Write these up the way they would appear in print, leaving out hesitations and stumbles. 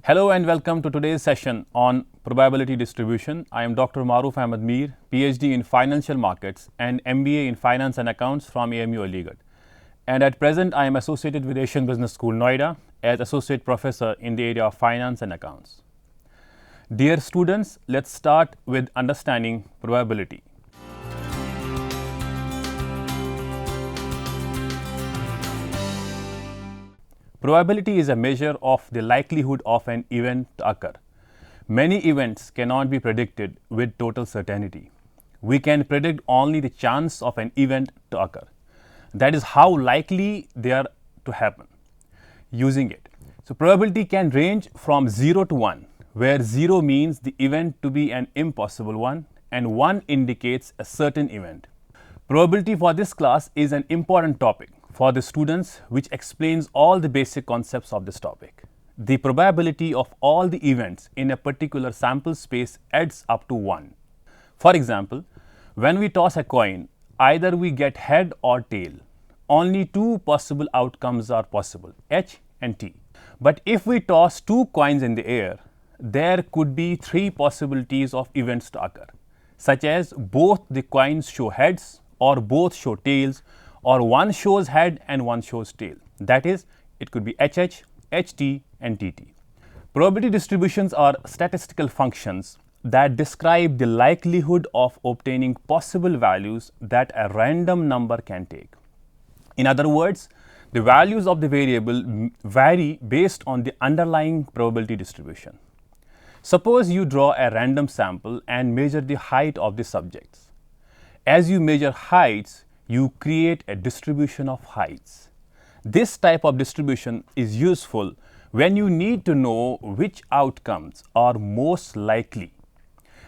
Hello and welcome to today's session on probability distribution. I am Dr. Maruf Ahmed Mir, PhD in Financial Markets and MBA in Finance and Accounts from AMU Aligarh. And at present, I am associated with Asian Business School, Noida, as Associate Professor in the area of Finance and Accounts. Dear students, let's start with understanding probability. Probability is a measure of the likelihood of an event to occur. Many events cannot be predicted with total certainty. We can predict only the chance of an event to occur. That is how likely they are to happen using it. So probability can range from 0 to 1, where 0 means the event to be an impossible one and 1 indicates a certain event. Probability for this class is an important topic for the students, which explains all the basic concepts of this topic. The probability of all the events in a particular sample space adds up to 1. For example, when we toss a coin, either we get head or tail. Only two possible outcomes are possible, H and T. But if we toss two coins in the air, there could be three possibilities of events to occur, such as both the coins show heads or both show tails, or one shows head and one shows tail. That is, it could be HH, HT and TT. Probability distributions are statistical functions that describe the likelihood of obtaining possible values that a random number can take. In other words, the values of the variable vary based on the underlying probability distribution. Suppose you draw a random sample and measure the height of the subjects. As you measure heights, you create a distribution of heights. This type of distribution is useful when you need to know which outcomes are most likely,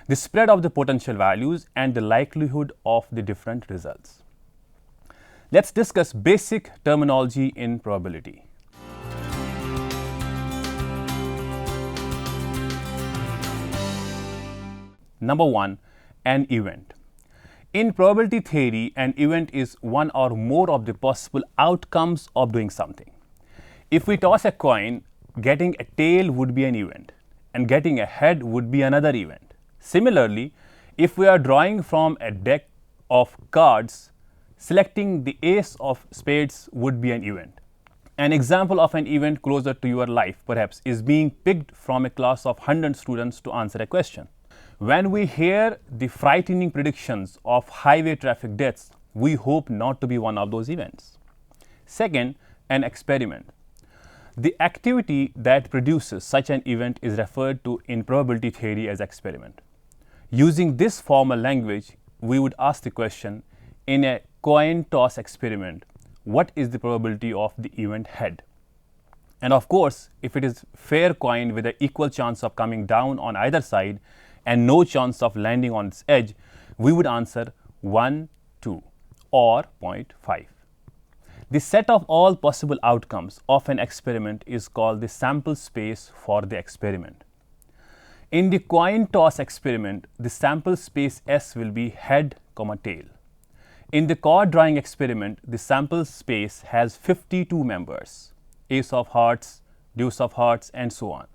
the spread of the potential values and the likelihood of the different results. Let's discuss basic terminology in probability. Number 1, an event. In probability theory, an event is one or more of the possible outcomes of doing something. If we toss a coin, getting a tail would be an event and getting a head would be another event. Similarly, if we are drawing from a deck of cards, selecting the ace of spades would be an event. An example of an event closer to your life, perhaps, is being picked from a class of 100 students to answer a question. When we hear the frightening predictions of highway traffic deaths, we hope not to be one of those events. Second, an experiment. The activity that produces such an event is referred to in probability theory as experiment. Using this formal language, we would ask the question, in a coin toss experiment, what is the probability of the event head? And of course, if it is fair coin with an equal chance of coming down on either side and no chance of landing on its edge, we would answer 1, 2 or 0.5. The set of all possible outcomes of an experiment is called the sample space for the experiment. In the coin toss experiment, the sample space S will be head, tail. In the card drawing experiment, the sample space has 52 members, ace of hearts, deuce of hearts and so on.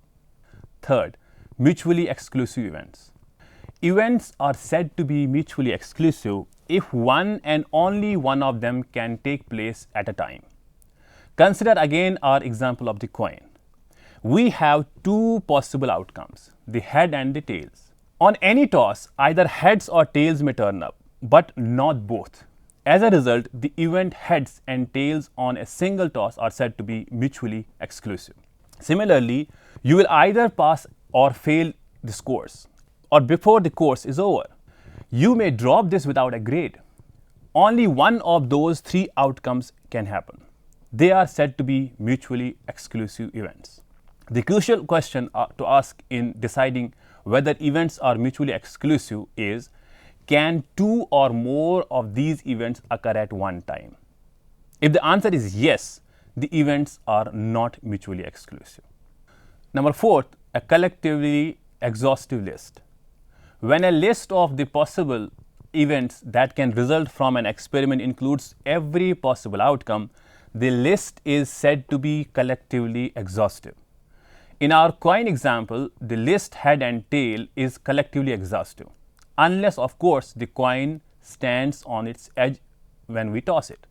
Third, mutually exclusive events. Events are said to be mutually exclusive if one and only one of them can take place at a time. Consider again our example of the coin. We have two possible outcomes, the head and the tails. On any toss, either heads or tails may turn up, but not both. As a result, the event heads and tails on a single toss are said to be mutually exclusive. Similarly, you will either pass or fail this course, or before the course is over. You may drop this without a grade. Only one of those three outcomes can happen. They are said to be mutually exclusive events. The crucial question to ask in deciding whether events are mutually exclusive is, can two or more of these events occur at one time? If the answer is yes, the events are not mutually exclusive. Number 4, a collectively exhaustive list. When a list of the possible events that can result from an experiment includes every possible outcome, the list is said to be collectively exhaustive. In our coin example, the list head and tail is collectively exhaustive, unless of course the coin stands on its edge when we toss it.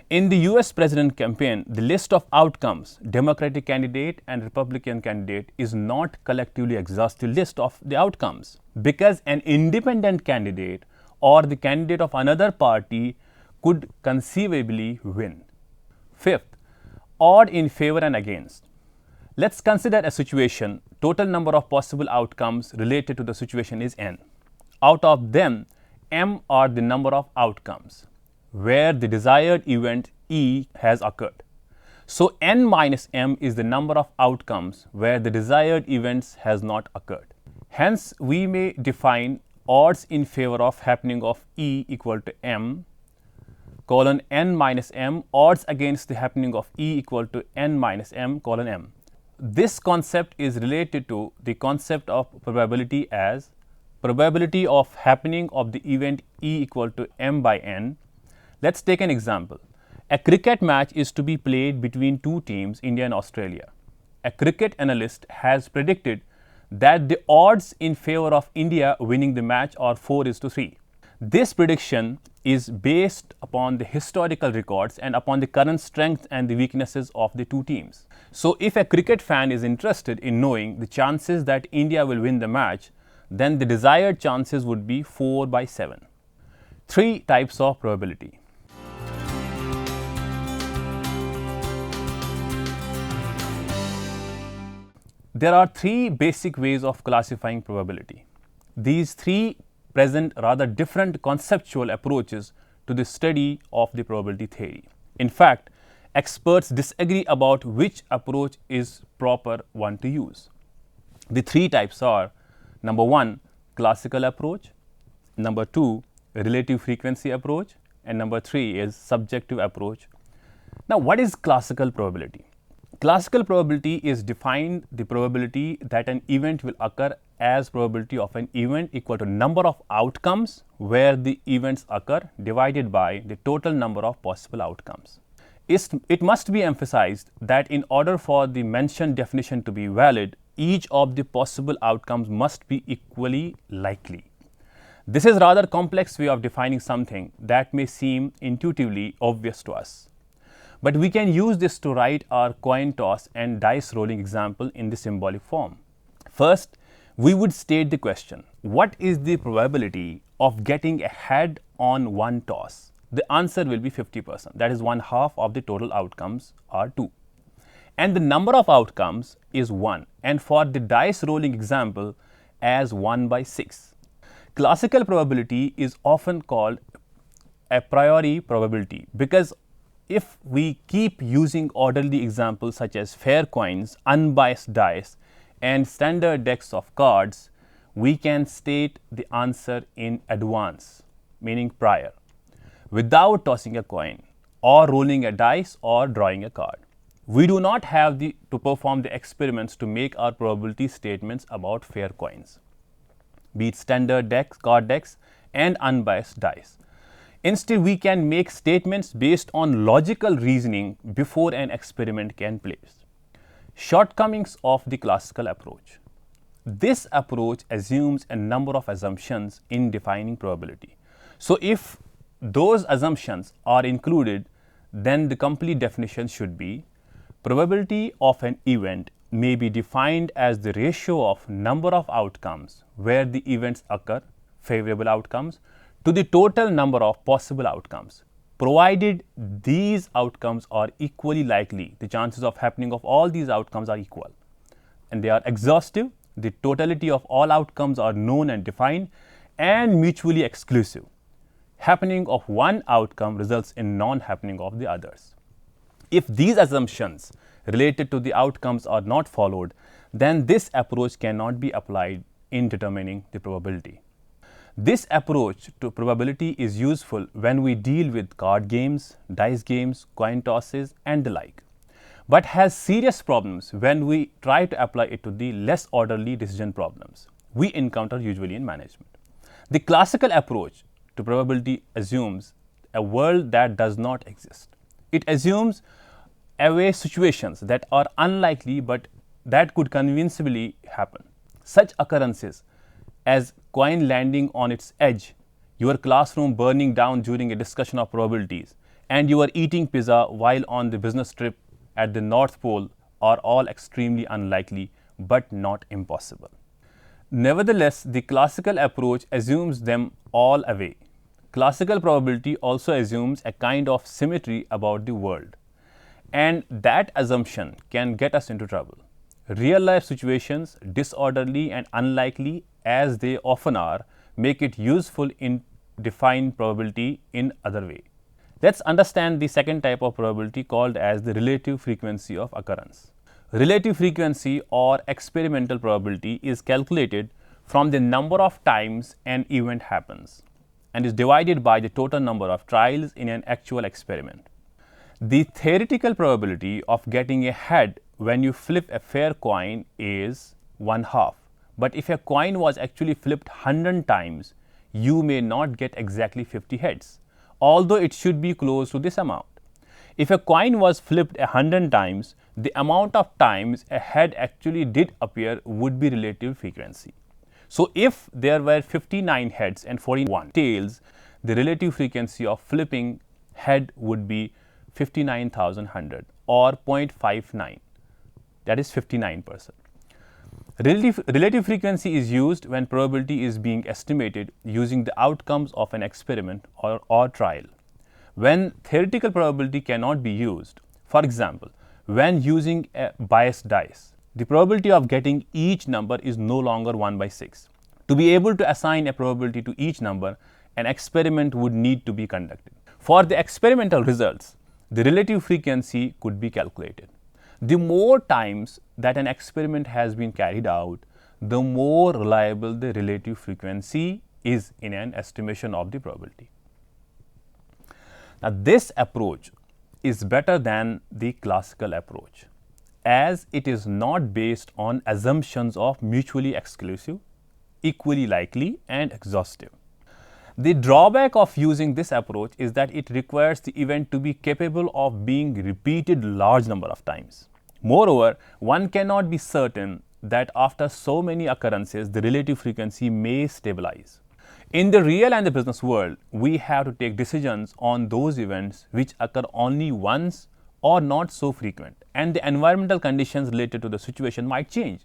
In the US president campaign, the list of outcomes, Democratic candidate and Republican candidate, is not collectively exhaustive list of the outcomes, because an independent candidate or the candidate of another party could conceivably win. 5th, odd in favor and against. Let's consider a situation. Total number of possible outcomes related to the situation is n. Out of them, m are the number of outcomes where the desired event E has occurred. So, n minus m is the number of outcomes where the desired events has not occurred. Hence, we may define odds in favor of happening of E equal to m colon n minus m, odds against the happening of E equal to n minus m colon m. This concept is related to the concept of probability as probability of happening of the event E equal to m by n. Let's take an example. A cricket match is to be played between two teams, India and Australia. A cricket analyst has predicted that the odds in favor of India winning the match are 4:3. This prediction is based upon the historical records and upon the current strengths and the weaknesses of the two teams. So, if a cricket fan is interested in knowing the chances that India will win the match, then the desired chances would be 4/7. 3 types of probability. There are 3 basic ways of classifying probability. These 3 present rather different conceptual approaches to the study of the probability theory. In fact, experts disagree about which approach is proper one to use. The 3 types are: number 1, classical approach; number 2, relative frequency approach; and number 3 is subjective approach. Now, what is classical probability? Classical probability is defined the probability that an event will occur as probability of an event equal to number of outcomes where the events occur divided by the total number of possible outcomes. It must be emphasized that in order for the mentioned definition to be valid, each of the possible outcomes must be equally likely. This is rather complex way of defining something that may seem intuitively obvious to us. But we can use this to write our coin toss and dice rolling example in the symbolic form. First, we would state the question: what is the probability of getting a head on one toss? The answer will be 50%. That is 1/2 of the total outcomes are 2. And the number of outcomes is 1. And for the dice rolling example, as 1/6. Classical probability is often called a priori probability because if we keep using orderly examples such as fair coins, unbiased dice, and standard decks of cards, we can state the answer in advance, meaning prior, without tossing a coin or rolling a dice or drawing a card. We do not have to perform the experiments to make our probability statements about fair coins, be it standard decks, card decks, and unbiased dice. Instead, we can make statements based on logical reasoning before an experiment can place. Shortcomings of the classical approach. This approach assumes a number of assumptions in defining probability. So, if those assumptions are included, then the complete definition should be: probability of an event may be defined as the ratio of number of outcomes where the events occur, favorable outcomes, to the total number of possible outcomes, provided these outcomes are equally likely. The chances of happening of all these outcomes are equal and they are exhaustive. The totality of all outcomes are known and defined and mutually exclusive. Happening of one outcome results in non-happening of the others. If these assumptions related to the outcomes are not followed, then this approach cannot be applied in determining the probability. This approach to probability is useful when we deal with card games, dice games, coin tosses and the like, but has serious problems when we try to apply it to the less orderly decision problems we encounter usually in management. The classical approach to probability assumes a world that does not exist. It assumes away situations that are unlikely but that could convincingly happen. Such occurrences as coin landing on its edge, your classroom burning down during a discussion of probabilities, and you are eating pizza while on the business trip at the North Pole are all extremely unlikely but not impossible. Nevertheless, the classical approach assumes them all away. Classical probability also assumes a kind of symmetry about the world, and that assumption can get us into trouble. Real life situations, disorderly and unlikely as they often are, make it useful in define probability in other way. Let's understand the second type of probability called as the relative frequency of occurrence. Relative frequency or experimental probability is calculated from the number of times an event happens and is divided by the total number of trials in an actual experiment. The theoretical probability of getting a head when you flip a fair coin is 1/2, but if a coin was actually flipped 100 times, you may not get exactly 50 heads, although it should be close to this amount. If a coin was flipped 100 times, the amount of times a head actually did appear would be relative frequency. So, if there were 59 heads and 41 tails, the relative frequency of flipping head would be 59,100 or 0.59, that is 59%. Relative frequency is used when probability is being estimated using the outcomes of an experiment or trial. When theoretical probability cannot be used, for example, when using a biased dice, the probability of getting each number is no longer 1/6. To be able to assign a probability to each number, an experiment would need to be conducted. For the experimental results, the relative frequency could be calculated. The more times that an experiment has been carried out, the more reliable the relative frequency is in an estimation of the probability. Now, this approach is better than the classical approach, as it is not based on assumptions of mutually exclusive, equally likely and exhaustive. The drawback of using this approach is that it requires the event to be capable of being repeated large number of times. Moreover, one cannot be certain that after so many occurrences, the relative frequency may stabilize. In the real and the business world, we have to take decisions on those events which occur only once or not so frequent, and the environmental conditions related to the situation might change.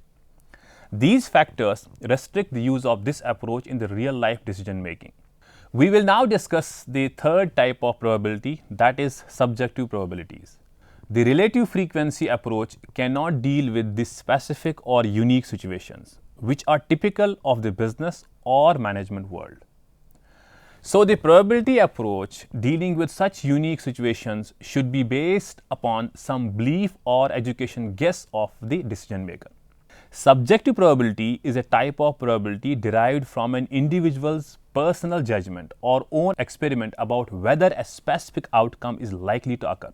These factors restrict the use of this approach in the real life decision making. We will now discuss the third type of probability, that is subjective probabilities. The relative frequency approach cannot deal with the specific or unique situations which are typical of the business or management world. So, the probability approach dealing with such unique situations should be based upon some belief or education guess of the decision maker. Subjective probability is a type of probability derived from an individual's personal judgment or own experiment about whether a specific outcome is likely to occur.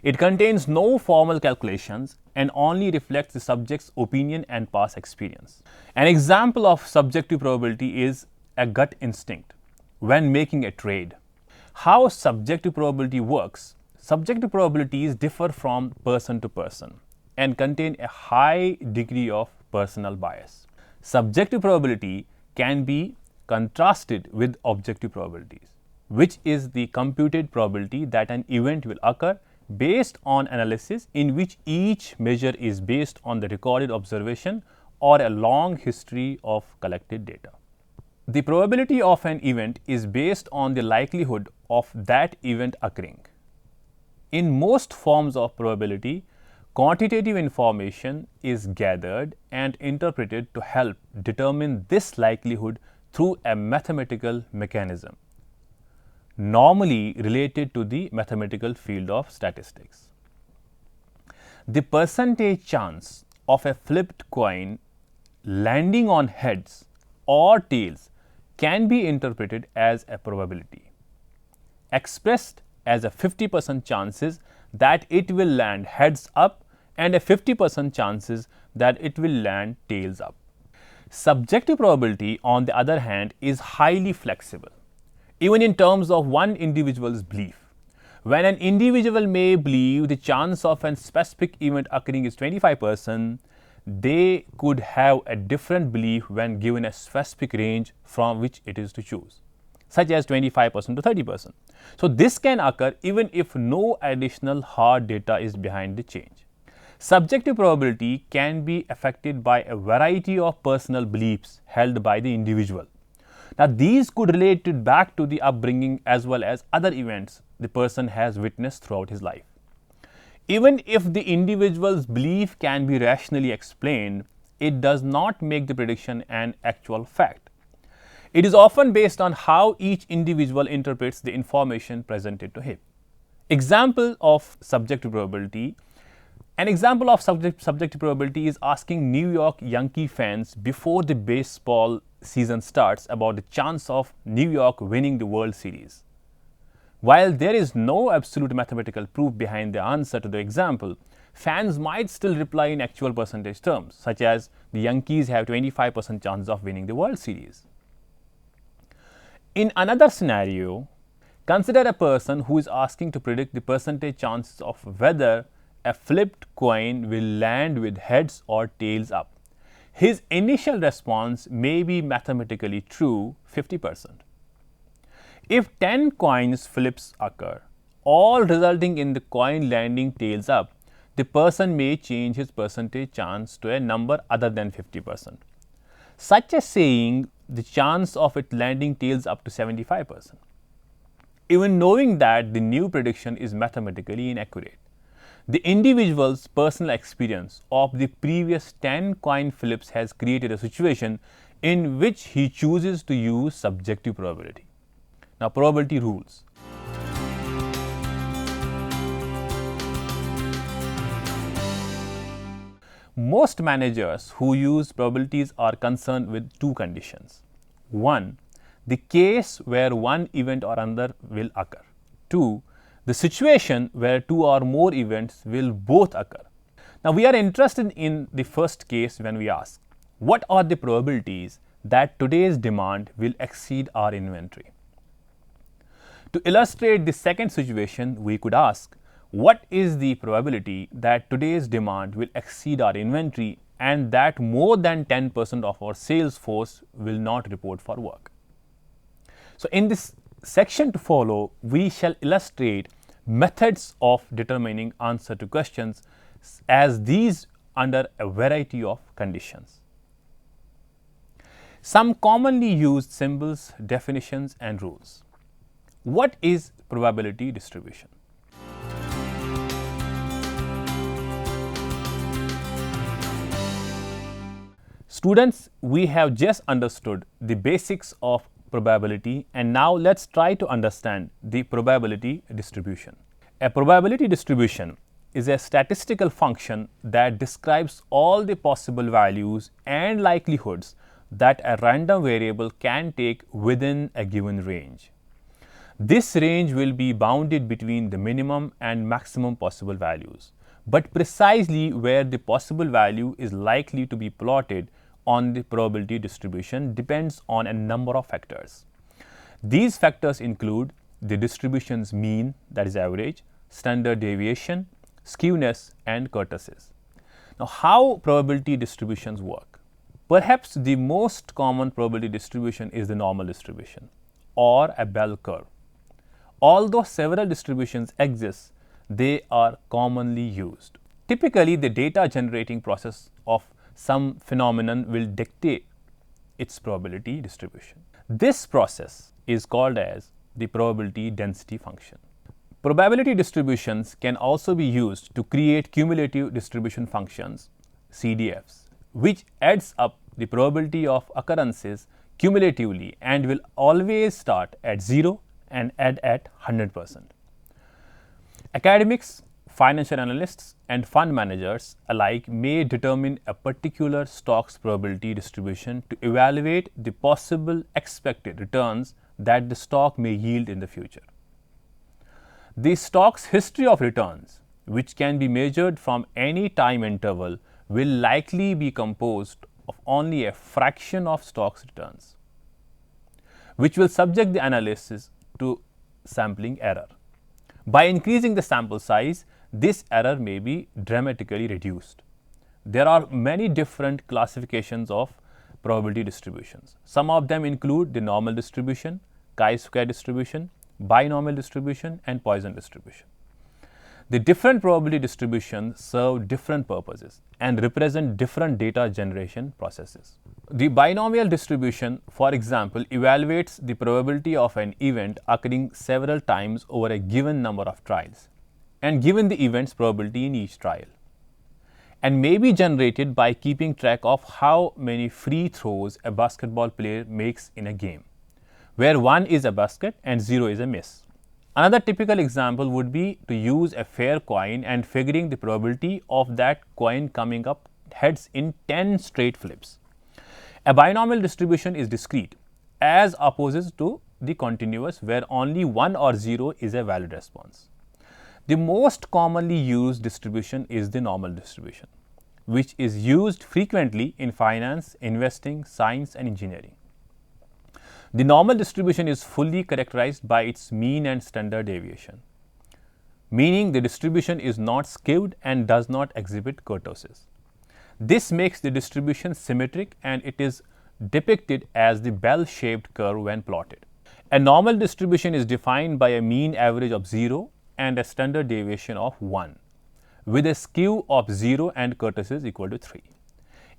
It contains no formal calculations and only reflects the subject's opinion and past experience. An example of subjective probability is a gut instinct when making a trade. How subjective probability works? Subjective probabilities differ from person to person and contain a high degree of personal bias. Subjective probability can be contrasted with objective probabilities. which is the computed probability that an event will occur based on analysis in which each measure is based on the recorded observation or a long history of collected data. The probability of an event is based on the likelihood of that event occurring. In most forms of probability, quantitative information is gathered and interpreted to help determine this likelihood through a mathematical mechanism, normally related to the mathematical field of statistics. The percentage chance of a flipped coin landing on heads or tails can be interpreted as a probability, expressed as a 50% chances that it will land heads up and a 50% chances that it will land tails up. Subjective probability, on the other hand, is highly flexible, even in terms of one individual's belief. When an individual may believe the chance of a specific event occurring is 25%, they could have a different belief when given a specific range from which it is to choose, such as 25% to 30%. So, this can occur even if no additional hard data is behind the change. Subjective probability can be affected by a variety of personal beliefs held by the individual. Now, these could relate it back to the upbringing as well as other events the person has witnessed throughout his life. Even if the individual's belief can be rationally explained, it does not make the prediction an actual fact. It is often based on how each individual interprets the information presented to him. Example of subjective probability. An example of subjective probability is asking New York Yankee fans before the baseball season starts about the chance of New York winning the World Series. While there is no absolute mathematical proof behind the answer to the example, fans might still reply in actual percentage terms, such as the Yankees have 25% chance of winning the World Series. In another scenario, consider a person who is asking to predict the percentage chances of whether a flipped coin will land with heads or tails up. His initial response may be mathematically true 50%. If 10 coins flips occur, all resulting in the coin landing tails up, the person may change his percentage chance to a number other than 50%, such as saying the chance of it landing tails up to 75%. Even knowing that the new prediction is mathematically inaccurate, the individual's personal experience of the previous 10 coin flips has created a situation in which he chooses to use subjective probability. Now, probability rules. Most managers who use probabilities are concerned with two conditions. 1. The case where one event or another will occur. 2. The situation where two or more events will both occur. Now, we are interested in the first case when we ask, what are the probabilities that today's demand will exceed our inventory? To illustrate the second situation, we could ask, what is the probability that today's demand will exceed our inventory and that more than 10% of our sales force will not report for work? So, in this section to follow, we shall illustrate methods of determining answer to questions as these under a variety of conditions. Some commonly used symbols, definitions and rules. What is probability distribution? Students, we have just understood the basics of probability and now let's try to understand the probability distribution. A probability distribution is a statistical function that describes all the possible values and likelihoods that a random variable can take within a given range. This range will be bounded between the minimum and maximum possible values, but precisely where the possible value is likely to be plotted on the probability distribution depends on a number of factors. These factors include the distribution's mean, that is average, standard deviation, skewness and kurtosis. Now, how probability distributions work? Perhaps the most common probability distribution is the normal distribution or a bell curve. Although several distributions exist, they are commonly used. Typically, the data generating process of some phenomenon will dictate its probability distribution. This process is called as the probability density function. Probability distributions can also be used to create cumulative distribution functions, CDFs, which adds up the probability of occurrences cumulatively and will always start at 0 and end at 100%. Academics, financial analysts, and fund managers alike may determine a particular stock's probability distribution to evaluate the possible expected returns that the stock may yield in the future. The stock's history of returns, which can be measured from any time interval, will likely be composed of only a fraction of stock's returns, which will subject the analysis to sampling error. By increasing the sample size, this error may be dramatically reduced. There are many different classifications of probability distributions. Some of them include the normal distribution, chi-square distribution, binomial distribution, and Poisson distribution. The different probability distributions serve different purposes and represent different data generation processes. The binomial distribution, for example, evaluates the probability of an event occurring several times over a given number of trials and given the event's probability in each trial, and may be generated by keeping track of how many free throws a basketball player makes in a game, where 1 is a basket and 0 is a miss. Another typical example would be to use a fair coin and figuring the probability of that coin coming up heads in 10 straight flips. A binomial distribution is discrete as opposed to the continuous, where only 1 or 0 is a valid response. The most commonly used distribution is the normal distribution, which is used frequently in finance, investing, science, and engineering. The normal distribution is fully characterized by its mean and standard deviation, meaning the distribution is not skewed and does not exhibit kurtosis. This makes the distribution symmetric and it is depicted as the bell-shaped curve when plotted. A normal distribution is defined by a mean average of 0 and a standard deviation of 1, with a skew of 0 and kurtosis equal to 3.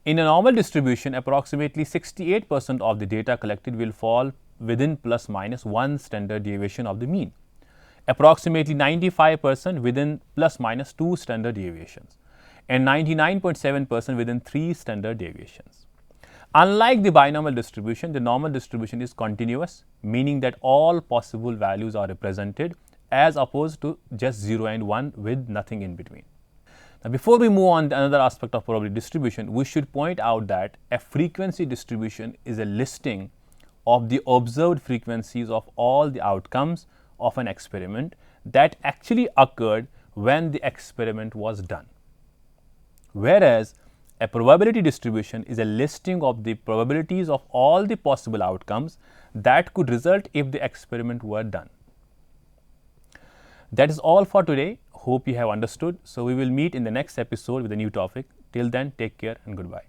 In a normal distribution, approximately 68% of the data collected will fall within plus minus 1 standard deviation of the mean, approximately 95% within plus minus 2 standard deviations, and 99.7% within 3 standard deviations. Unlike the binomial distribution, the normal distribution is continuous, meaning that all possible values are represented as opposed to just 0 and 1 with nothing in between. Now, before we move on to another aspect of probability distribution, we should point out that a frequency distribution is a listing of the observed frequencies of all the outcomes of an experiment that actually occurred when the experiment was done. Whereas a probability distribution is a listing of the probabilities of all the possible outcomes that could result if the experiment were done. That is all for today. Hope you have understood. So, we will meet in the next episode with a new topic. Till then, take care and goodbye.